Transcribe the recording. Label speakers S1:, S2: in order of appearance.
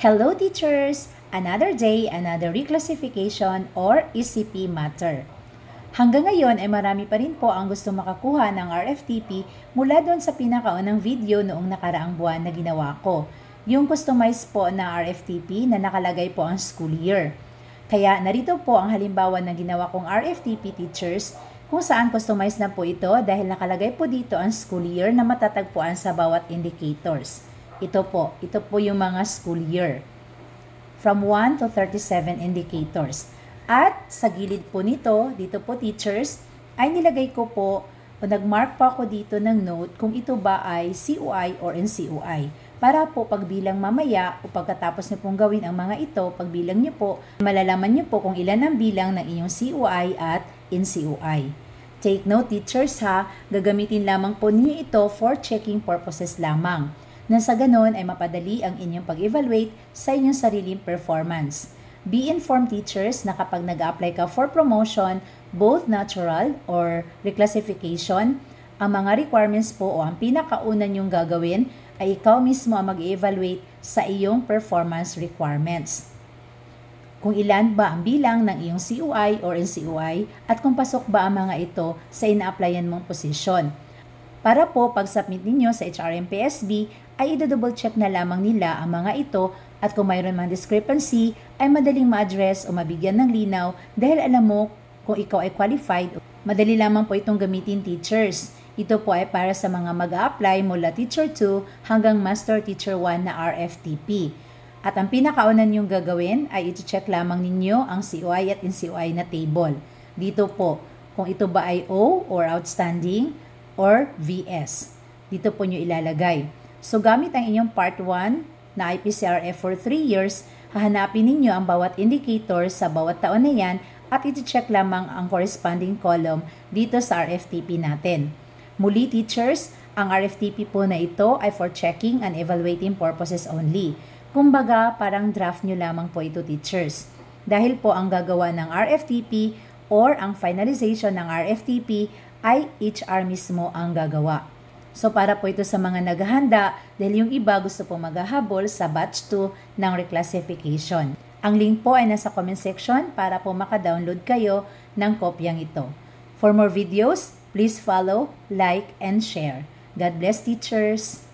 S1: Hello teachers! Another day, another reclassification or ECP matter. Hanggang ngayon ay marami pa rin po ang gusto makakuha ng RFTP mula doon sa pinakaunang video noong nakaraang buwan na ginawa ko. Yung customized po na RFTP na nakalagay po ang school year. Kaya narito po ang halimbawa ng ginawa kong RFTP teachers kung saan customized na po ito dahil nakalagay po dito ang school year na matatagpuan sa bawat indicators. Ito po yung mga school year. From 1 to 37 indicators. At sa gilid po nito, dito po teachers, ay nilagay ko po o nagmark pa ako dito ng note kung ito ba ay COI or NCOI. Para po pagbilang mamaya o pagkatapos niyo pong gawin ang mga ito, pagbilang niyo po, malalaman niyo po kung ilan ang bilang ng inyong COI at NCOI. Take note teachers ha, gagamitin lamang po niyo ito for checking purposes lamang. Na sa ganon ay mapadali ang inyong pag-evaluate sa inyong sariling performance. Be informed teachers na kapag nag-apply ka for promotion, both natural or reclassification, ang mga requirements po o ang pinakauna nyong gagawin ay ikaw mismo ang mag-evaluate sa iyong performance requirements. Kung ilan ba ang bilang ng iyong COI or NCOI at kung pasok ba ang mga ito sa ina-applyan mong posisyon. Para po pag-submit ninyo sa HRM-PSB ay i-double check na lamang nila ang mga ito at kung mayroon mang discrepancy ay madaling ma-address o mabigyan ng linaw dahil alam mo kung ikaw ay qualified. Madali lamang po itong gamitin teachers. Ito po ay para sa mga mag-a-apply mula Teacher 2 hanggang Master Teacher 1 na RFTP. At ang pinakauna niyong gagawin ay i-check lamang ninyo ang COI at NCOI na table. Dito po kung ito ba ay O or outstanding or VS. Dito po nyo ilalagay. So gamit ang inyong part 1 na IPCRF for 3 years, hahanapin ninyo ang bawat indicator sa bawat taon na yan at iti-check lamang ang corresponding column dito sa RFTP natin. Muli teachers, ang RFTP po na ito ay for checking and evaluating purposes only. Kumbaga, parang draft nyo lamang po ito teachers. Dahil po ang gagawa ng RFTP or ang finalization ng RFTP ay HR mismo ang gagawa. So para po ito sa mga naghahanda dahil yung iba gusto po maghahabol sa batch 2 ng reclassification. Ang link po ay nasa comment section para po maka-download kayo ng kopyang ito. For more videos, please follow, like, and share. God bless teachers!